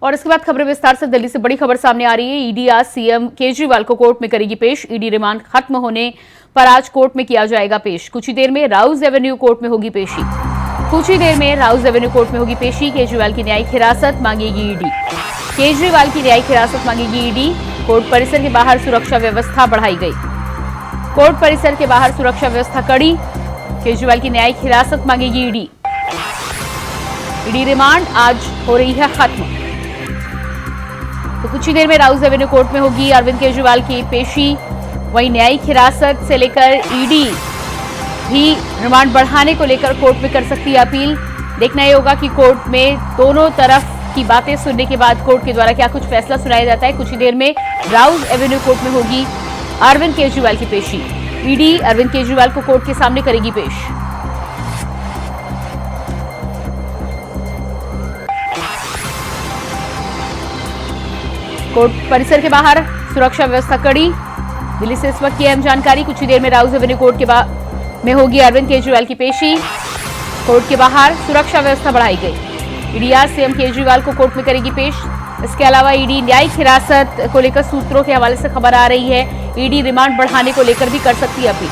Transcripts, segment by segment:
और इसके बाद खबरें विस्तार से। दिल्ली से बड़ी खबर सामने आ रही है। ईडी आज सीएम केजरीवाल को कोर्ट में करेगी पेश। ईडी रिमांड खत्म होने पर आज कोर्ट में किया जाएगा पेश। कुछ ही देर में राउज एवेन्यू कोर्ट में होगी पेशी। केजरीवाल की न्यायिक हिरासत मांगेगी ईडी। कोर्ट परिसर के बाहर सुरक्षा व्यवस्था बढ़ाई गई। कड़ी। केजरीवाल की न्यायिक हिरासत मांगेगी ईडी। रिमांड आज हो रही है खत्म। तो कुछ ही देर में राउज एवेन्यू कोर्ट में होगी अरविंद केजरीवाल की पेशी। वहीं न्यायिक हिरासत से लेकर ईडी भी रिमांड बढ़ाने को लेकर कोर्ट में कर सकती है अपील। देखना ये होगा कि कोर्ट में दोनों तरफ की बातें सुनने के बाद कोर्ट के द्वारा क्या कुछ फैसला सुनाया जाता है। कुछ ही देर में राउज एवेन्यू कोर्ट में होगी अरविंद केजरीवाल की पेशी। ईडी अरविंद केजरीवाल को कोर्ट के सामने करेगी पेश। कोर्ट परिसर के बाहर सुरक्षा व्यवस्था कड़ी। दिल्ली से इस वक्त की अहम जानकारी। कुछ ही देर में राउज एवेन्यू कोर्ट के में होगी अरविंद केजरीवाल की पेशी। कोर्ट के बाहर सुरक्षा व्यवस्था बढ़ाई गई। ईडी आज सीएम केजरीवाल को कोर्ट में करेगी पेश। इसके अलावा ईडी न्यायिक हिरासत को लेकर सूत्रों के हवाले से खबर आ रही है। ईडी रिमांड बढ़ाने को लेकर भी कर सकती है अपील।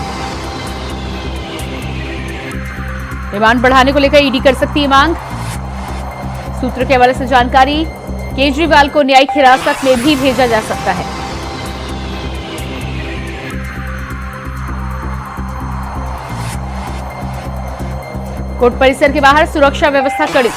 रिमांड बढ़ाने को लेकर ईडी कर सकती है मांग। सूत्रों के हवाले से जानकारी। केजरीवाल को न्यायिक हिरासत में भी भेजा जा सकता है। कोर्ट परिसर के बाहर सुरक्षा व्यवस्था कड़ी।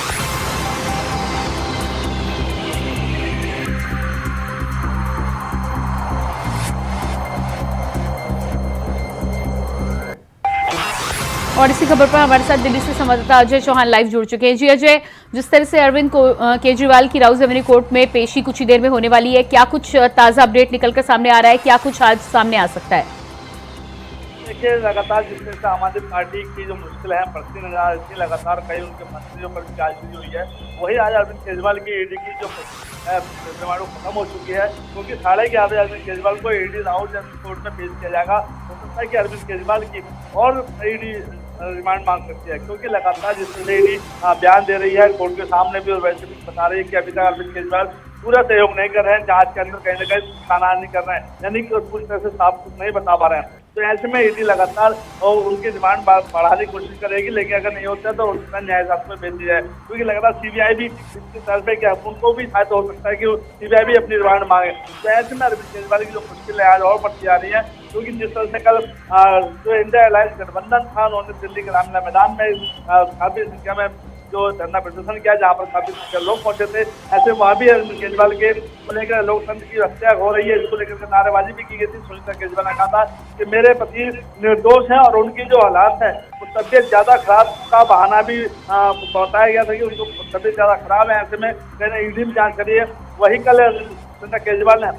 और इसी खबर पर हमारे साथ दिल्ली से संवाददाता अजय चौहान लाइव जुड़ चुके हैं। जी अजय, जिस तरह से अरविंद केजरीवाल की राउज एवेन्यू कोर्ट में पेशी कुछ ही देर में होने वाली है, क्या कुछ ताजा अपडेट निकलकर सामने आ रहा है? क्या कुछ आज सामने आ सकता है? देखिए, लगातार जिस तरह से आम आदमी पार्टी की जो मुश्किल है बढ़ती नजर आ रही है, लगातार कई उनके मंत्रियों पर जांच शुरू हुई है। वही आज अरविंद केजरीवाल की ईडी की जो रिमांड खत्म हो चुकी है, क्योंकि 11:30 बजे अरविंद केजरीवाल को ईडी राउज एवेन्यू कोर्ट में पेश किया जाएगा। हो सकता है कि अरविंद केजरीवाल की और ईडी रिमांड मांग सकती है, क्योंकि लगातार जिस तरह से ईडी बयान दे रही है कोर्ट के सामने भी और वैसे भी बता रही है कि अभी तक अरविंद केजरीवाल पूरा सहयोग नहीं कर रहे हैं, जांच के अंदर कहीं ना कहीं खाना नहीं कर रहे हैं, यानी कि पूरी तरह से साफ कुछ नहीं बता पा रहे हैं। तो ऐसे में ईडी लगातार और उनकी डिमांड बढ़ाने की कोशिश करेगी, लेकिन अगर नहीं होता है तो उनका न्याय शास्त्र में भेज दिया है, क्योंकि लगातार सीबीआई भी इसकी तरफ है कि उनको भी शायद हो सकता है कि सीबीआई भी अपनी डिमांड मांगे। तो ऐसे में अरविंद केजरीवाल की जो मुश्किल है आज और बढ़ती जा रही है, क्योंकि जिस तरह से कल जो इंडिया अलायंस गठबंधन था, उन्होंने दिल्ली के रामलीला मैदान में काफी संख्या में जो धरना प्रदर्शन किया, जहाँ पर काफी संख्या लोग पहुंचे थे। ऐसे वहाँ भी अरविंद केजरीवाल के को लेकर लोकतंत्र की हत्या हो रही है, इसको लेकर नारेबाजी भी की गई थी। सुनीता केजरीवाल ने कहा था कि मेरे पति निर्दोष हैं और उनकी जो हालात है वो तबियत ज्यादा खराब का बहाना भी बताया गया था कि उनको तबियत ज्यादा खराब है। ऐसे में मैंने ईडी में जांच करी है। वही कल सुनीता केजरीवाल ने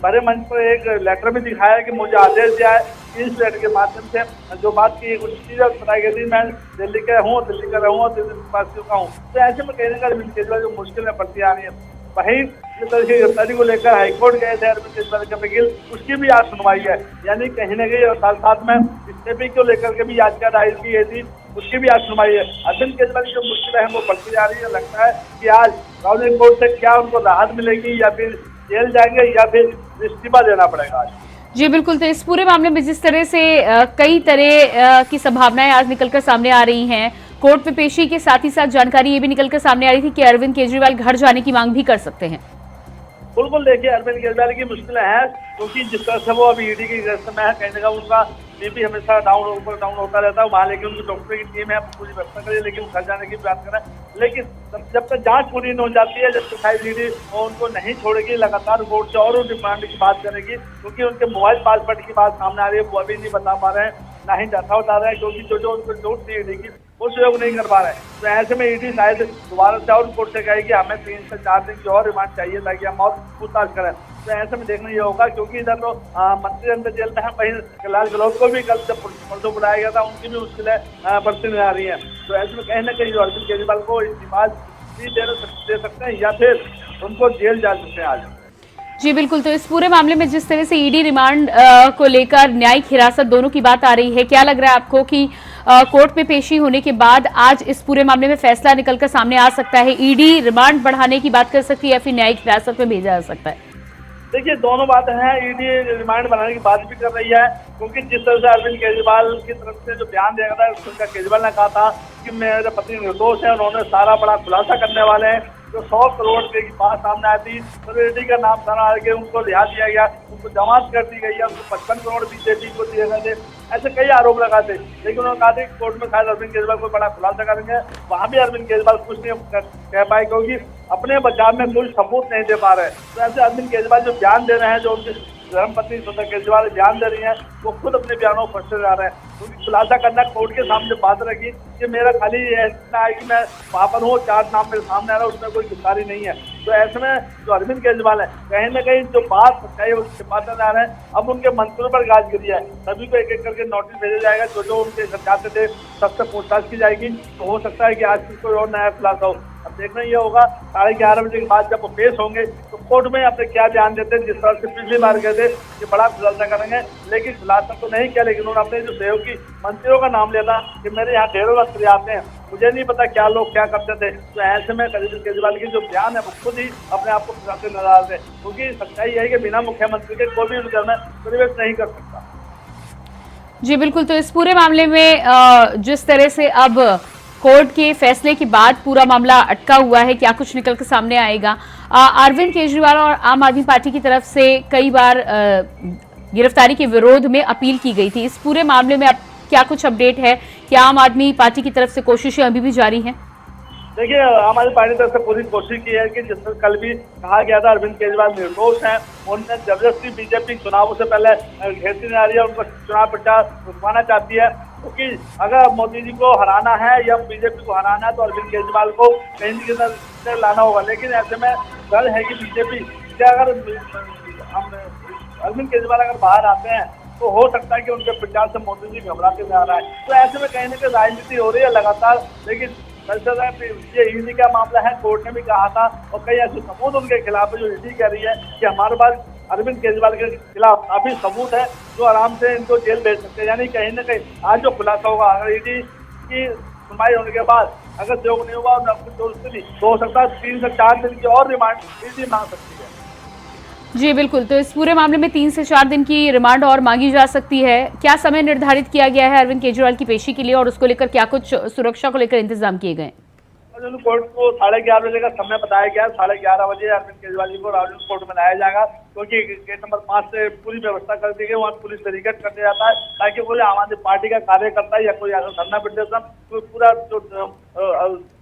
बड़े मंच पर एक लेटर भी दिखाया कि मुझे आदेश दिया है। इस लेटर के माध्यम से जो बात की कुछ चीजें बताई गई थी, मैं दिल्ली का हूँ, दिल्ली का रहूँगा, दिल्ली वासियों का हूँ। तो ऐसे में कहने का अरविंद केजरीवाल जो मुश्किल है बढ़ती आ रही है। वहीं जिस तरह की गिरफ्तारी को लेकर हाईकोर्ट गए थे अरविंद केजरीवाल के वकील, उसकी भी आज सुनवाई है, यानी कहीं ना कहीं और साथ में इस्तीफे को लेकर के भी याचिका दायर की गई थी, उसकी भी आज सुनवाई है। अरविंद केजरीवाल की जो मुश्किल है वो बढ़ती जा रही है। लगता है कि आज राउज कोर्ट से क्या उनको राहत मिलेगी, या फिर जेल जाएंगे, या फिर इस्तीफा देना पड़ेगा आज। जी बिल्कुल। तो इस पूरे मामले में जिस तरह से कई तरह की संभावनाएं आज निकलकर सामने आ रही हैं, कोर्ट में पेशी के साथ ही साथ जानकारी ये भी निकलकर सामने आ रही थी कि अरविंद केजरीवाल घर जाने की मांग भी कर सकते हैं। बिल्कुल, देखिए अरविंद केजरीवाल की मुश्किलें हैं, क्योंकि जिस तरह से वो अभी ईडी की गिरफ्त में है, कहीं ना कहीं उनका बीपी हमेशा डाउन होता रहता है वहाँ, लेकिन उनकी डॉक्टर की टीम है पूरी व्यवस्था करिए, लेकिन घर जाने की बात करें। लेकिन जब तक जांच पूरी नहीं हो जाती है, जब तक शायद ईडी उनको नहीं छोड़ेगी, लगातार कोर्ट से और डिमांड की बात करेगी, क्योंकि उनके मोबाइल पासवर्ड की बात सामने आ रही है, वो अभी नहीं बता पा रहे हैं, ना ही डाटा बता रहे हैं, क्योंकि जो उनको नोट थी ईडी की वो सहयोग नहीं कर पा रहे हैं। तो ऐसे में ईडी शायद दोबारा से और कोर्ट से कहेगी हमें 3 से 4 दिन की और रिमांड चाहिए, ताकि हम और पूछताछ करें। तो ऐसे में देखना ये होगा, क्योंकि इधर तो मंत्री अंदर जेल में है, वहीं कैलाश गहलोत को भी कल जब परसों बुलाया गया था, उनकी भी मुश्किलें बढ़ती नजर आ रही है। तो ऐसे में कहीं ना कहीं अरविंद केजरीवाल को इस्तीफा भी दे सकते हैं, या फिर उनको जेल जा सकते हैं आज। जी बिल्कुल। तो इस पूरे मामले में जिस तरह से ईडी रिमांड को लेकर न्यायिक हिरासत दोनों की बात आ रही है, क्या लग रहा है आपको कि कोर्ट में पेशी होने के बाद आज इस पूरे मामले में फैसला निकलकर सामने आ सकता है? ईडी रिमांड बढ़ाने की बात कर सकती है या फिर न्यायिक हिरासत में भेजा जा सकता है? देखिए, दोनों बातें हैं। ईडी रिमांड बनाने की बात भी कर रही है, क्योंकि जिस तरह से अरविंद केजरीवाल की तरफ से जो बयान दिया गया था, उसका केजरीवाल ने कहा था कि मेरे पति निर्दोष है, उन्होंने सारा बड़ा खुलासा करने वाले हैं। जो 100 करोड़ रुपए की बात सामने आई थी, तो ईडी का नाम सामने आ गया, उनको रिहा दिया गया, उनको जमानत कर दी गई है, उनको 55 करोड़ बीजेपी को दिए गए थे। ऐसे कई आरोप लगा थे, लेकिन उन्होंने कहा था कि कोर्ट में शायद अरविंद केजरीवाल को बड़ा खुलासा करेंगे। वहां भी अरविंद केजरीवाल कुछ नहीं कह पाए, क्योंकि अपने बचाव में कोई सबूत नहीं दे पा रहे। तो ऐसे अरविंद केजरीवाल जो बयान दे रहे हैं, जो उनके धर्मपत्नी सुनीता केजरीवाल बयान दे रही हैं, वो खुद अपने बयानों पर फंसते जा रहे हैं। क्योंकि खुलासा करना कोर्ट के सामने बात रखी कि मेरा खाली इतना है कि मैं वहाँ पर हूँ, 4 नाम मेरे सामने आ रहा है, उसमें कोई गिरफ्तारी नहीं है। तो ऐसे में जो अरविंद केजरीवाल है, कहीं ना कहीं जो बात सच्चाई है उसके छिपाते जा रहे हैं। अब उनके मंत्रियों पर गाज गिरी है, सभी को एक एक करके नोटिस भेजा जाएगा, जो जो उनके चाहते थे सबसे पूछताछ की जाएगी। तो हो सकता है कि आज कोई और नया खुलासा हो। अब देखना ये होगा 11:30 बजे के बाद जब वो पेश होंगे तो कोर्ट में अपने क्या बयान देते हैं। जिस तरह से पिछली बार गए थे कि बड़ा खुलासा करेंगे, लेकिन खुलासा तो नहीं किया, लेकिन उन्होंने अपने जो सहयोगी मंत्रियों का नाम लिया था कि मेरे यहाँ ढेरों मंत्री आते हैं, मुझे नहीं पता क्या लोग क्या करते थे। तो ऐसे में अरविंद केजरीवाल की जो बयान है वो खुद ही अपने आप को फंसाते नजर आ रहे हैं, क्योंकि सच्चाई है कि बिना मुख्यमंत्री के कोई भी उस घर में प्रवेश नहीं कर सकता। जी बिल्कुल। तो इस पूरे मामले में जिस तरह से अब कोर्ट के फैसले के बाद पूरा मामला अटका हुआ है, क्या कुछ निकल कर सामने आएगा? अरविंद केजरीवाल और आम आदमी पार्टी की तरफ से कई बार गिरफ्तारी के विरोध में अपील की गई थी। इस पूरे मामले में अब क्या कुछ अपडेट है? क्या आम आदमी पार्टी की तरफ से कोशिशें अभी भी जारी हैं? देखिए, आम आदमी पार्टी तरफ से पूरी कोशिश की है कि जिस तरह कल भी कहा गया था अरविंद केजरीवाल निर्दोष हैं, उनने जबरदस्ती बीजेपी चुनावों से पहले घेरती जा रही है, उनको चुनाव प्रचार रुकवाना चाहती है। क्योंकि अगर मोदी जी को हराना है या बीजेपी को हराना है तो अरविंद केजरीवाल को कहीं से लाना होगा। लेकिन ऐसे में डर है कि बीजेपी क्या, अगर अरविंद केजरीवाल अगर बाहर आते हैं तो हो सकता है कि उनके प्रचार से मोदी जी घबराते जा रहा है। तो ऐसे में कहीं ना कहीं राजनीति हो रही है लगातार। लेकिन ये ईडी का मामला है, कोर्ट ने भी कहा था, और कई ऐसे सबूत उनके खिलाफ है जो ईडी कह रही है कि हमारे पास अरविंद केजरीवाल के खिलाफ काफी सबूत है जो आराम से इनको जेल भेज सकते हैं। यानी कहीं ना कहीं आज जो खुलासा होगा, अगर ईडी की सुनवाई होने के बाद अगर सहयोग नहीं हुआ तो हो सकता है 3 से 4 दिन की और रिमांड ईडी मांग सकती है। जी बिल्कुल। तो इस पूरे मामले में 3 से 4 दिन की रिमांड और मांगी जा सकती है। क्या समय निर्धारित किया गया है अरविंद केजरीवाल की पेशी के लिए, और उसको लेकर क्या कुछ सुरक्षा को लेकर इंतजाम किए गए? कोर्ट को 11:30 बजे का समय बताया गया है। 11:30 बजे अरविंद केजरीवाल जी को राजू कोर्ट में लाया जाएगा, क्योंकि गेट नंबर 5 से पूरी व्यवस्था कर दी गई। वहाँ पुलिस से रिकट कर दिया जाता है ताकि कोई आम आदमी पार्टी का कार्यकर्ता या कोई धरना प्रदर्शन तो पूरा जो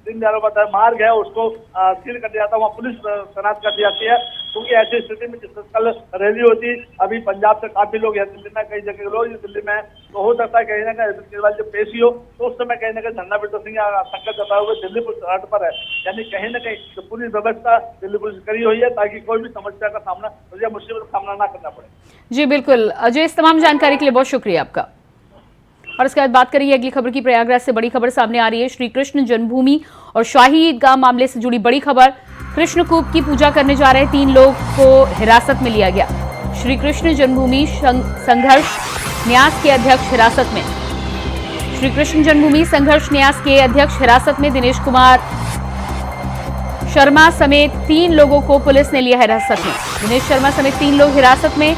दिन दयाल मार्ग है उसको सील कर दिया जाता है। वहाँ पुलिस तैनात कर दी जाती है, क्योंकि ऐसी स्थिति में जिस कल रैली होती, अभी पंजाब से काफी लोग हैं, दिल्ली में कई जगह लोग दिल्ली में, तो हो सकता है कहीं ना कहीं अरविंद केजरीवाल जब पेशी हो तो उस समय कहीं ना कहीं धरना प्रदर्शन या संकट जताए हुए दिल्ली पुलिस हट पर है। यानी कहीं ना कहीं तो पूरी व्यवस्था दिल्ली पुलिस करी हुई है ताकि कोई भी समस्या का सामना या मुसीबत का सामना ना करना पड़े। जी बिल्कुल अजय, इस तमाम जानकारी के लिए बहुत शुक्रिया आपका। और इसके बाद बात करिए अगली खबर की। प्रयागराज से बड़ी खबर सामने आ रही है। श्री कृष्ण जन्मभूमि और शाही ईदगाह मामले से जुड़ी बड़ी खबर। कृष्णकूप की पूजा करने जा रहे 3 लोग को हिरासत में लिया गया। श्री कृष्ण जन्मभूमि संघर्ष न्यास के अध्यक्ष हिरासत में। श्री कृष्ण जन्मभूमि संघर्ष न्यास के अध्यक्ष हिरासत में। दिनेश कुमार शर्मा समेत 3 लोगों को पुलिस ने लिया हिरासत में। दिनेश शर्मा समेत 3 लोग हिरासत में।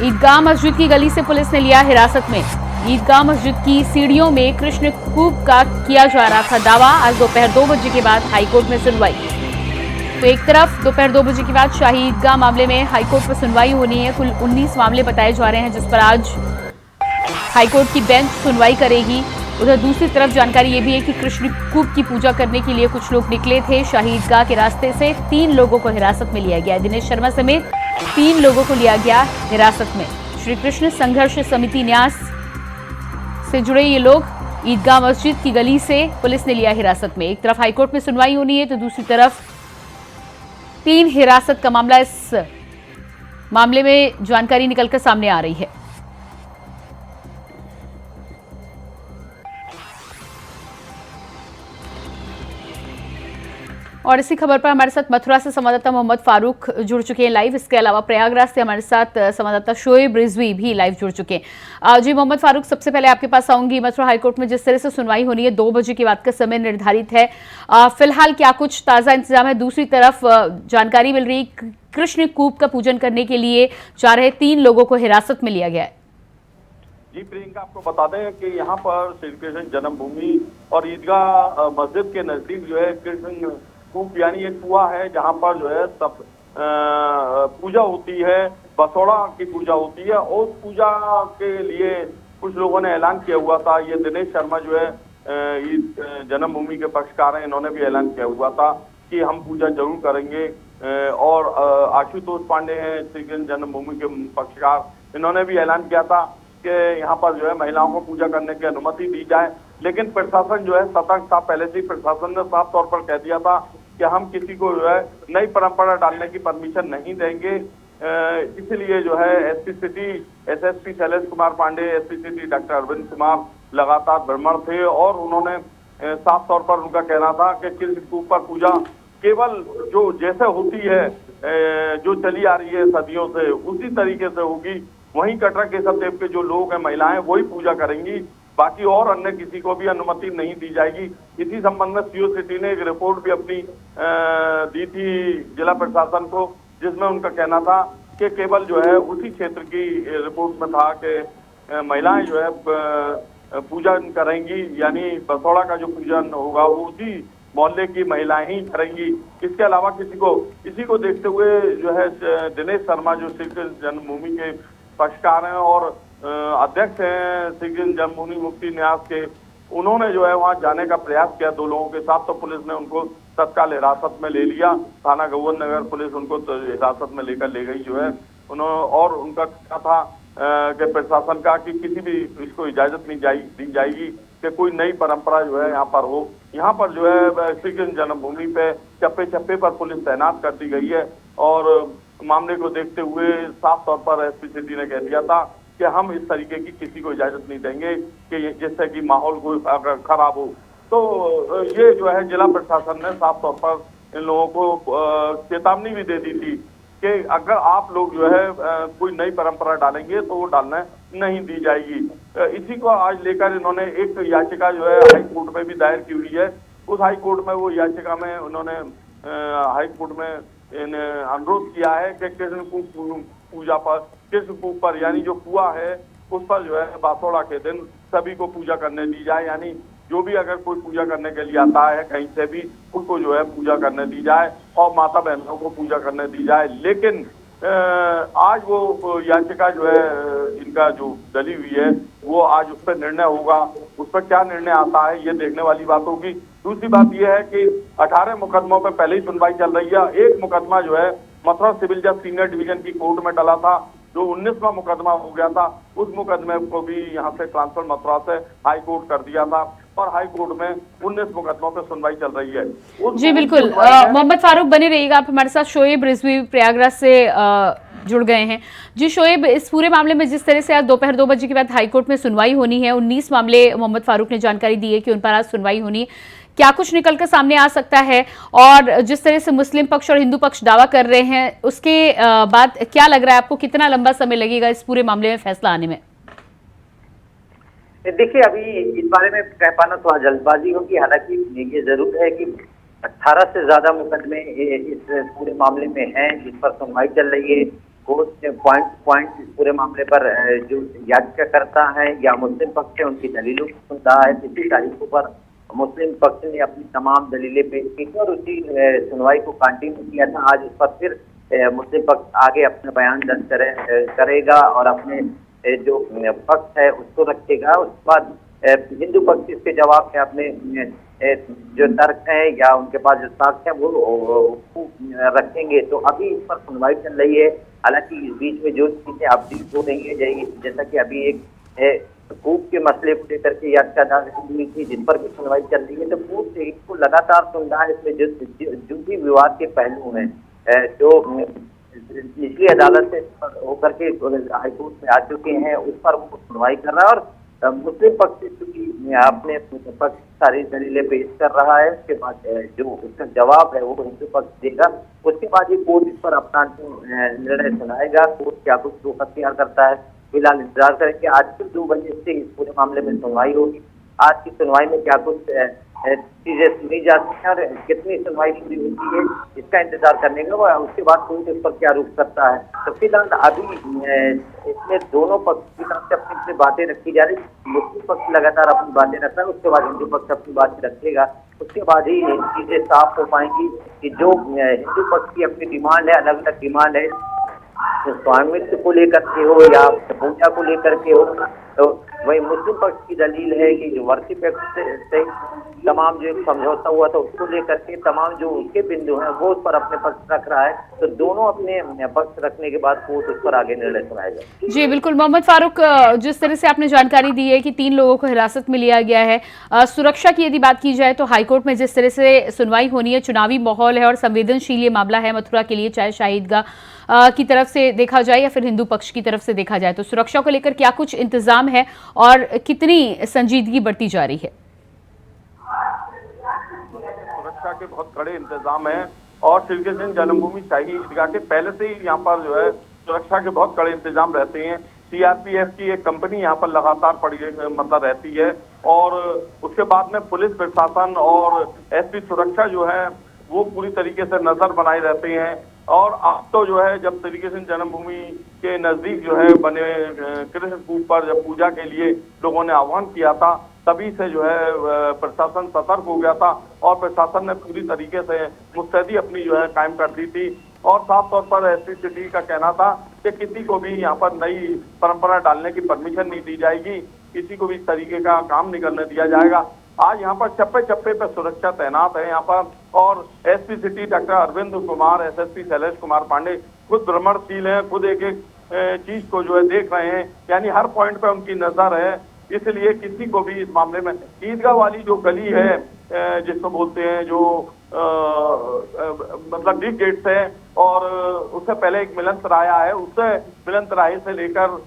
ईदगाह मस्जिद की गली से पुलिस ने लिया हिरासत में। ईदगाह मस्जिद की सीढ़ियों में कृष्णकूप का किया जा रहा था दावा। आज दोपहर 2 बजे के बाद हाईकोर्ट में सुनवाई। तो एक तरफ दोपहर 2 बजे के बाद शाही ईदगाह मामले में हाईकोर्ट में सुनवाई होनी है। कुल 19 मामले बताए जा रहे हैं जिस पर आज हाईकोर्ट की बेंच सुनवाई करेगी। उधर दूसरी तरफ जानकारी ये भी है कि कृष्णकूप की पूजा करने के लिए कुछ लोग निकले थे शाही ईदगाह के रास्ते से। 3 लोगों को हिरासत में लिया गया। दिनेश शर्मा समेत 3 लोगों को लिया गया हिरासत में। श्री कृष्ण संघर्ष समिति न्यास से जुड़े ये लोग ईदगाह मस्जिद की गली से पुलिस ने लिया हिरासत में। एक तरफ हाईकोर्ट में सुनवाई होनी है तो दूसरी तरफ 3 हिरासत का मामला। इस मामले में जानकारी निकलकर सामने आ रही है। और इसी खबर पर हमारे साथ मथुरा से संवाददाता मोहम्मद फारूक जुड़ चुके हैं लाइव। इसके अलावा प्रयागराज से हमारे साथ संवाददाता शोएब रिजवी भी लाइव जुड़ चुके हैं। जी मोहम्मद फारूक, सबसे पहले आपके पास आऊंगी। मथुरा हाईकोर्ट में जिस तरह से सुनवाई होनी है, 2 बजे की बात का समय निर्धारित है। फिलहाल क्या कुछ ताजा इंतजाम है? दूसरी तरफ जानकारी मिल रही, कृष्ण कूप का पूजन करने के लिए जा रहे 3 लोगों को हिरासत में लिया गया है। जी प्रियंका, आपको बता दें कि यहाँ पर श्री कृष्ण जन्मभूमि और ईदगाह मस्जिद के नजदीक जो है कृष्ण कूप यानी एक कुआं है, जहाँ पर जो है सब पूजा होती है, बसोड़ा की पूजा होती है। और उस पूजा के लिए कुछ लोगों ने ऐलान किया हुआ था। ये दिनेश शर्मा जो है जन्मभूमि के पक्षकार हैं, इन्होंने भी ऐलान किया हुआ था कि हम पूजा जरूर करेंगे। और आशुतोष पांडे हैं श्री कृष्ण जन्मभूमि के पक्षकार, इन्होंने भी ऐलान किया था कि यहाँ पर जो है महिलाओं को पूजा करने की अनुमति दी जाए। लेकिन प्रशासन जो है सतर्क था, पहले से ही प्रशासन ने साफ तौर पर कह दिया था कि हम किसी को जो है नई परंपरा डालने की परमिशन नहीं देंगे। इसलिए जो है SP city SSP Shailesh Kumar Pandey, SP city doctor Arvind Kumar लगातार भ्रमण थे और उन्होंने साफ तौर पर उनका कहना था कि कृष्ण कूप पर पूजा केवल जो जैसे होती है, जो चली आ रही है सदियों से, उसी तरीके से होगी। वहीं कटरा केशव देव के जो लोग हैं, महिलाएं, वही पूजा करेंगी। बाकी और अन्य किसी को भी अनुमति नहीं दी जाएगी। इसी संबंध में सीओ सिटी ने एक रिपोर्ट भी अपनी दी थी जिला प्रशासन को, जिसमें उनका कहना था कि केवल जो है उसी क्षेत्र की रिपोर्ट में था कि महिलाएं जो है पूजन करेंगी, यानी बसोड़ा का जो पूजन होगा वो उसी मोहल्ले की महिलाएं ही करेंगी। इसके अलावा इसी को देखते हुए जो है दिनेश शर्मा जो श्री कृष्ण जन्मभूमि के पक्षकार हैं और अध्यक्ष हैं श्री कृष्ण जन्मभूमि मुक्ति न्यास के, उन्होंने जो है वहां जाने का प्रयास किया 2 लोगों के साथ। तो पुलिस ने उनको तत्काल हिरासत में ले लिया। थाना गोविंद नगर पुलिस उनको हिरासत में लेकर ले गई जो है और उनका क्या था कि प्रशासन का कि किसी भी इसको इजाजत नहीं दी जाएगी कि कोई नई परंपरा जो है यहाँ पर हो। यहाँ पर जो है श्री कृष्ण जन्मभूमि पे चप्पे चप्पे पर पुलिस तैनात कर दी गई है और मामले को देखते हुए साफ तौर पर एसपी सिटी ने कह दिया था कि हम इस तरीके की किसी को इजाजत नहीं देंगे कि जिससे कि माहौल को अगर खराब हो। तो ये जो है जिला प्रशासन ने साफ तौर पर इन लोगों को चेतावनी भी दे दी थी कि अगर आप लोग जो है कोई नई परंपरा डालेंगे तो वो डालने नहीं दी जाएगी। इसी को आज लेकर इन्होंने एक याचिका जो है हाई कोर्ट में भी दायर की हुई है। उस हाई कोर्ट में वो याचिका में उन्होंने हाई कोर्ट में अनुरोध किया है कि कृष्ण कूप पूजा पर, कृष्ण कूप पर यानी जो कुआं है उस पर जो है बासोड़ा के दिन सभी को पूजा करने दी जाए। यानी जो भी अगर कोई पूजा करने के लिए आता है कहीं से भी, उनको जो है पूजा करने दी जाए और माता बहनों को पूजा करने दी जाए। लेकिन आज वो याचिका जो है इनका जो डली हुई है वो आज उस पर निर्णय होगा। उस पर क्या निर्णय आता है ये देखने वाली बात होगी। दूसरी बात यह है कि 18 मुकदमों पर पहले ही सुनवाई चल रही है। एक मुकदमा जो है मथुरा सिविल जज सीनियर डिवीजन की कोर्ट में डला था, जो 19वां मुकदमा हो गया था। उस मुकदमे को भी यहाँ से ट्रांसफर मथुरा से हाई कोर्ट कर दिया था और हाई कोर्ट में 19 मुकदमों पर सुनवाई चल रही है। जी बिल्कुल, मोहम्मद फारूक बने रहिएगा आप हमारे साथ। शोएब रिजवी प्रयागराज से जुड़ गए हैं। जी शोएब, इस पूरे मामले में जिस तरह से आज दोपहर 2 बजे के बाद हाईकोर्ट में सुनवाई होनी है, 19 मामले मोहम्मद फारूक ने जानकारी दी है कि उन पर आज सुनवाई होनी है। क्या कुछ निकलकर सामने आ सकता है? और जिस तरह से मुस्लिम पक्ष और हिंदू पक्ष दावा कर रहे हैं, उसके बाद क्या लग रहा है आपको, कितना लंबा समय लगेगा इस पूरे मामले में फैसला आने में? देखिए, अभी इस बारे में कह पाना थोड़ा जल्दबाजी होगी। हालांकि ये जरूर है कि 18 से ज्यादा मुकदमे इस पूरे मामले में हैं जिस पर सुनवाई चल रही है। कोर्ट पॉइंट इस पूरे मामले पर जो याचिकाकर्ता है या मुस्लिम पक्ष है उनकी दलीलों को सुन रहा है। पिछली तारीखों पर मुस्लिम पक्ष ने अपनी तमाम दलीलें पेश की और उसी सुनवाई को कंटिन्यू किया था। आज उस पर फिर मुस्लिम पक्ष आगे अपना बयान दर्ज करेगा और अपने जो पक्ष है उसको रखेगा। उसके बाद हिंदू पक्ष इसके जवाब में अपने जो तर्क है या उनके पास जो साक्ष्य है वो रखेंगे। तो अभी इस पर सुनवाई चल रही है। हालांकि इस बीच में जो चीजें अपडेट हो रही है, जैसा कि अभी एक कूप के मसले को लेकर के याचिका दायर हुई थी जिन पर भी सुनवाई चल रही है, तो कूप को लगातार सुन रहा है। इसमें जो भी विवाद के पहलू हैं जो निचली अदालत से होकर के हाईकोर्ट में आ चुके हैं, उस पर वो सुनवाई कर रहा है। और मुस्लिम पक्ष चूंकि अपने पक्ष सारी दलीलें पेश कर रहा है। उसके बाद जो उसका जवाब है वो हिंदू पक्ष देगा। उसके बाद ये कोर्ट इस पर अपना निर्णय सुनाएगा। कोर्ट क्या कुछ रुख अख्तियार करता है, फिलहाल इंतजार करेंगे। आज फिर 2 बजे से इस पूरे मामले में सुनवाई होगी। आज की सुनवाई में क्या कुछ चीजें सुनी जाती हैं और कितनी सुनवाई पूरी होती है, इसका इंतजार करने का। उसके बाद कोर्ट इस पर क्या रुख करता है। तो फिलहाल अभी इसमें दोनों पक्ष की तरफ से अपनी बातें रखी जा रही। मुस्लिम पक्ष लगातार अपनी बातें रख रहा है, उसके बाद हिंदू पक्ष अपनी बातें रखेगा। उसके बाद ही चीजें साफ हो पाएंगी कि जो हिंदू पक्ष की अपनी डिमांड है, अलग अलग डिमांड है, स्वामित्व को लेकर के हो या पूजा को लेकर के हो, तो वही मुस्लिम पक्ष की दलील है कि जो वर्षिप एक्ट से तमाम जो एक समझौता हुआ था उसको लेकर के तमाम जो उसके बिंदु हैं वो उस पर अपने पक्ष रख रहा है। तो दोनों अपने पक्ष रखने के बाद कोर्ट उस पर आगे निर्णय सुनाएगा। जी बिल्कुल मोहम्मद फारूक, जिस तरह से आपने जानकारी दी है कि 3 लोगों को हिरासत में लिया गया है, सुरक्षा की यदि बात की जाए तो हाईकोर्ट में जिस तरह से सुनवाई होनी है, चुनावी माहौल है और संवेदनशील ये मामला है मथुरा के लिए, चाहे शाहिदगाह की तरफ से देखा जाए या फिर हिंदू पक्ष की तरफ से देखा जाए, तो सुरक्षा को लेकर क्या कुछ इंतजाम है और कितनी संजीदगी बरती जा रही है? सुरक्षा के बहुत कड़े इंतजाम हैं और श्री कृष्ण जन्मभूमि शाही ईदगाह के पहले से ही यहाँ पर जो है सुरक्षा के बहुत कड़े इंतजाम रहते हैं। सीआरपीएफ की एक कंपनी यहाँ पर लगातार मतलब रहती है और उसके बाद में पुलिस प्रशासन और एसपी सुरक्षा जो है वो पूरी तरीके से नजर बनाए रहते हैं। और अब तो जो है जब श्री कृष्ण जन्मभूमि के नजदीक जो है बने कृष्ण कूप पर जब पूजा के लिए लोगों ने आह्वान किया था, तभी से जो है प्रशासन सतर्क हो गया था और प्रशासन ने पूरी तरीके से मुस्तैदी अपनी जो है कायम कर दी थी। और साफ तौर पर एसपी सिटी का कहना था कि किसी को भी यहाँ पर नई परंपरा डालने की परमिशन नहीं दी जाएगी, किसी को भी इस तरीके का काम नहीं करने दिया जाएगा। आज यहाँ पर चप्पे चप्पे पर सुरक्षा तैनात है यहाँ पर और SP city doctor Arvind Kumar, SSP Shailesh Kumar Pandey खुद भ्रमणशील हैं, खुद एक एक चीज को जो है देख रहे हैं, यानी हर पॉइंट पे उनकी नजर है। इसलिए किसी को भी इस मामले में ईदगाह वाली जो गली है जिसको बोलते हैं जो मतलब डीप गेट से और उससे पहले एक मिलन सराया है, उससे मिलन सराय से लेकर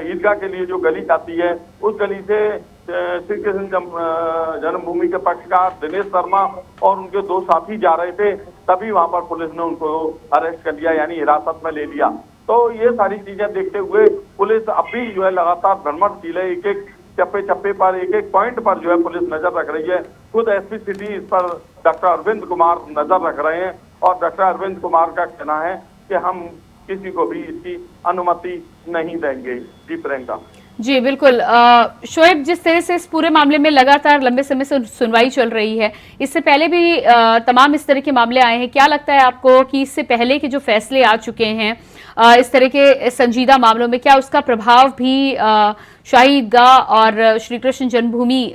ईदगाह के लिए जो गली जाती है उस गली से श्री कृष्ण जन्मभूमि के पक्षकार दिनेश शर्मा और उनके 2 साथी जा रहे थे, तभी वहां पर पुलिस ने उनको अरेस्ट कर लिया, यानी हिरासत में ले लिया। तो ये सारी चीजें देखते हुए पुलिस अब भी जो है लगातार भ्रमणशील है, एक एक चप्पे चप्पे पर एक एक पॉइंट पर जो है पुलिस नजर रख रही है। खुद एसपी सिटी इस पर डॉक्टर अरविंद कुमार नजर रख रहे हैं और डॉक्टर अरविंद कुमार का कहना है कि हम किसी को भी इसकी अनुमति नहीं देंगे। जी प्रियंका। जी बिल्कुल शोएब, जिस तरह से इस पूरे मामले में लगातार लंबे समय से सुनवाई चल रही है, इससे पहले भी तमाम इस तरह के मामले आए हैं, क्या लगता है आपको कि इससे पहले के जो फैसले आ चुके हैं इस तरह के संजीदा मामलों में, क्या उसका प्रभाव भी शाही ईदगाह और श्री कृष्ण जन्मभूमि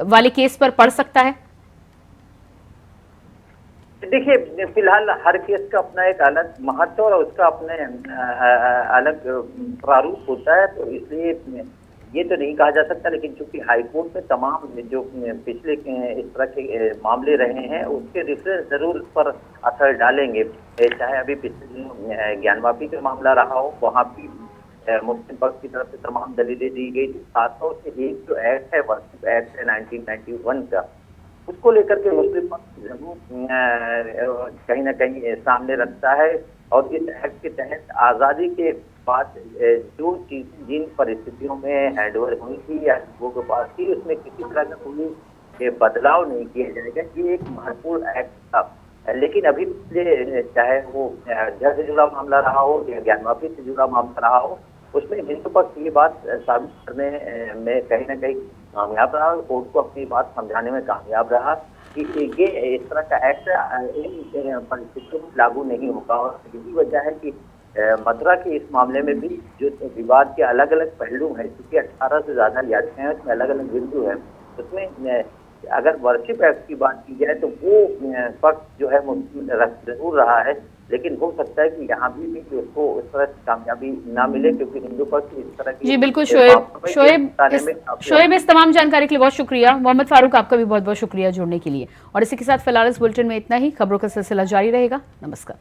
वाले केस पर पड़ सकता है? देखिए फिलहाल हर केस का अपना एक अलग महत्व और उसका अपने अलग प्रारूप होता है, तो इसलिए ये तो नहीं कहा जा सकता। लेकिन चूंकि हाईकोर्ट में तमाम जो पिछले इस तरह के मामले रहे हैं उसके रेफरेंस जरूर इस पर असर डालेंगे। चाहे अभी पिछले ज्ञानवापी का मामला रहा हो, वहाँ भी मुस्लिम पक्ष की तरफ से तमाम दलीलें दी गई थी। खासतौर से एक जो एक्ट है वर्षिप एक्ट है 1991 का, उसको लेकर के मुस्लिम पक्ष जरूर कहीं ना कहीं सामने रखता है। और इस एक्ट के तहत आज़ादी के बाद जो चीजें जिन परिस्थितियों में हैंडओवर हुई थी या लोगों के पास थी, उसमें किसी तरह का कोई बदलाव नहीं किया जाएगा। ये एक महत्वपूर्ण एक्ट था। लेकिन अभी चाहे वो अयोध्या से जुड़ा मामला रहा हो या ज्ञानवापी से जुड़ा मामला रहा हो, उसमें हिंदू पक्ष ये बात साबित करने में कहीं ना कहीं कामयाब रहा, कोर्ट को अपनी बात समझाने में कामयाब रहा कि ये इस तरह का एक्ट इन परिस्थितियों में लागू नहीं होगा। और यही वजह है कि मथुरा के इस मामले में भी जो विवाद के अलग अलग पहलू हैं, क्योंकि 18 से ज्यादा याचिकाएं हैं, उसमें अलग अलग बिंदु है, उसमें अगर वर्षिप एक्ट की बात की जाए तो वो पक्ष जो है जरूर रहा है, लेकिन हो सकता है कि यहाँ भी उसको उस तरह से कामयाबी ना मिले, क्योंकि हिंदू पक्ष इस तरह की। जी बिल्कुल शोएब, इस तमाम जानकारी के लिए बहुत शुक्रिया। मोहम्मद फारूक, आपका भी बहुत बहुत शुक्रिया जुड़ने के लिए। और इसी के साथ फिलहाल इस बुलेटिन में इतना ही। खबरों का सिलसिला जारी रहेगा। नमस्कार।